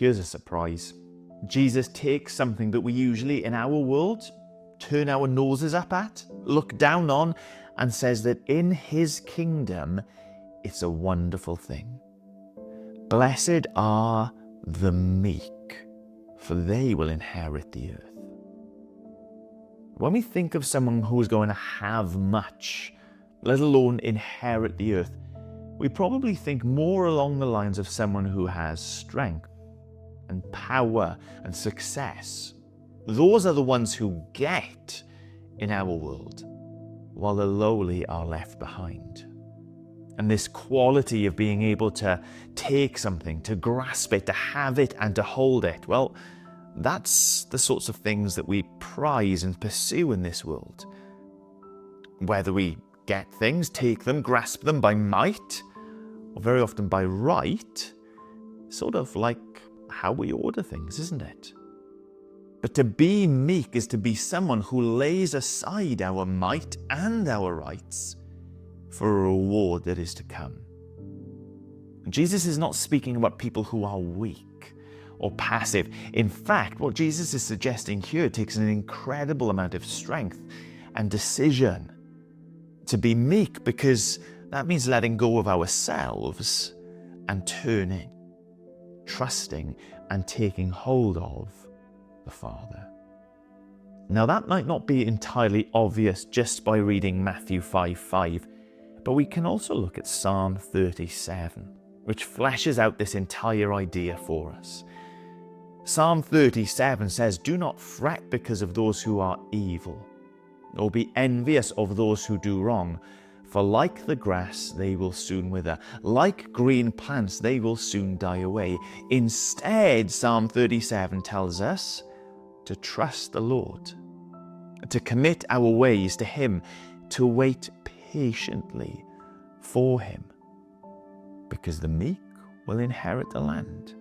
here's a surprise. Jesus takes something that we usually in our world turn our noses up at, look down on, and says that in his kingdom it's a wonderful thing. Blessed are the meek, for they will inherit the earth. When we think of someone who is going to have much, let alone inherit the earth, we probably think more along the lines of someone who has strength and power and success. Those are the ones who get in our world, while the lowly are left behind. And this quality of being able to take something, to grasp it, to have it and to hold it, well, that's the sorts of things that we prize and pursue in this world. Whether we get things, take them, grasp them by might, or very often by right, sort of like how we order things, isn't it? But to be meek is to be someone who lays aside our might and our rights for a reward that is to come. Jesus is not speaking about people who are weak or passive. In fact, what Jesus is suggesting here takes an incredible amount of strength and decision to be meek, because that means letting go of ourselves and turning, trusting and taking hold of the Father. Now that might not be entirely obvious just by reading Matthew 5:5, but we can also look at Psalm 37, which fleshes out this entire idea for us. Psalm 37 says, "Do not fret because of those who are evil, or be envious of those who do wrong. For like the grass, they will soon wither. Like green plants, they will soon die away." Instead, Psalm 37 tells us to trust the Lord, to commit our ways to Him, to wait patiently for Him, because the meek will inherit the land.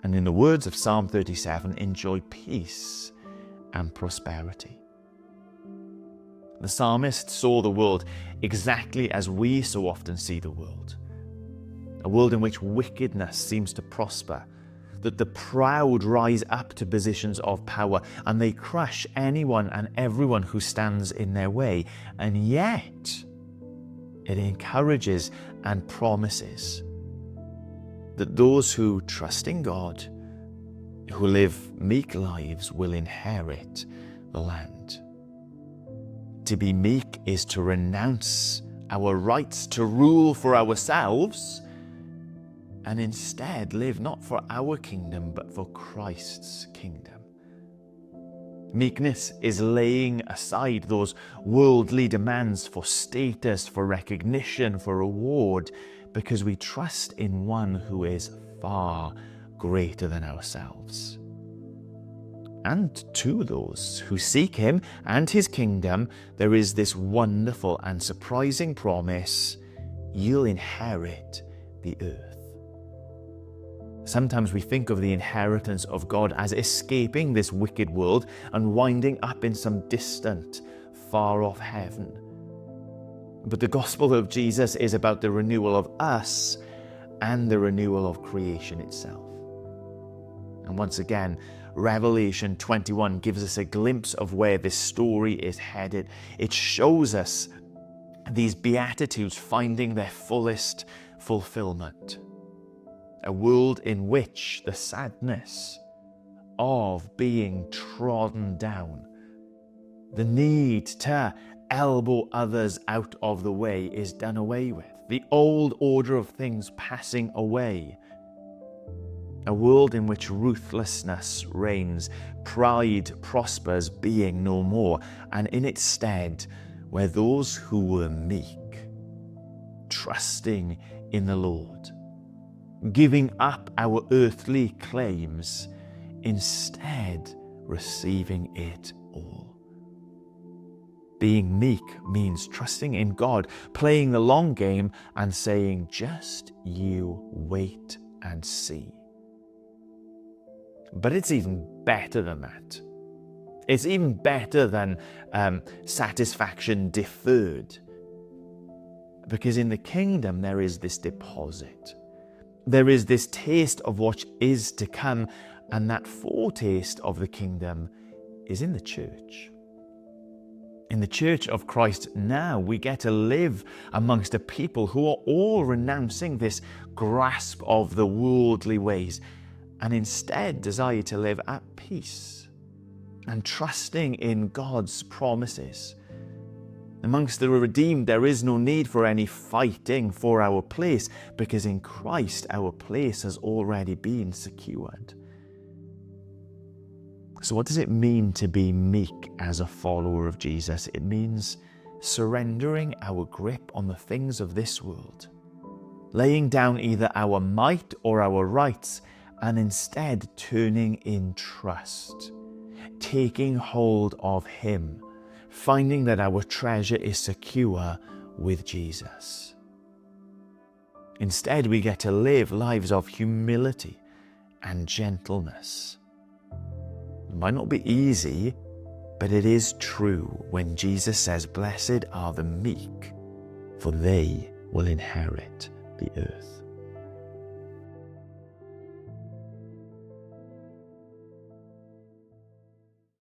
And in the words of Psalm 37, enjoy peace and prosperity. The psalmist saw the world exactly as we so often see the world. A world in which wickedness seems to prosper, that the proud rise up to positions of power and they crush anyone and everyone who stands in their way. And yet, it encourages and promises that those who trust in God, who live meek lives, will inherit the land. To be meek is to renounce our rights to rule for ourselves and instead live not for our kingdom but for Christ's kingdom. Meekness is laying aside those worldly demands for status, for recognition, for reward, because we trust in one who is far greater than ourselves. And to those who seek Him and His kingdom, there is this wonderful and surprising promise: you'll inherit the earth. Sometimes we think of the inheritance of God as escaping this wicked world and winding up in some distant, far-off heaven. But the gospel of Jesus is about the renewal of us and the renewal of creation itself. And once again, Revelation 21 gives us a glimpse of where this story is headed. It shows us these Beatitudes finding their fullest fulfillment. A world in which the sadness of being trodden down, the need to elbow others out of the way, is done away with. The old order of things passing away. A world in which ruthlessness reigns, pride prospers, being no more, and in its stead, where those who were meek, trusting in the Lord, giving up our earthly claims, instead receiving it all. Being meek means trusting in God, playing the long game, and saying, just you wait and see. But it's even better than that. It's even better than satisfaction deferred. Because in the kingdom there is this deposit. There is this taste of what is to come, and that foretaste of the kingdom is in the church. In the church of Christ now, we get to live amongst a people who are all renouncing this grasp of the worldly ways and instead desire to live at peace and trusting in God's promises. Amongst the redeemed, there is no need for any fighting for our place, because in Christ our place has already been secured. So what does it mean to be meek as a follower of Jesus? It means surrendering our grip on the things of this world, laying down either our might or our rights, and instead turning in trust, taking hold of Him, finding that our treasure is secure with Jesus. Instead, we get to live lives of humility and gentleness. It might not be easy, but it is true when Jesus says, "Blessed are the meek, for they will inherit the earth."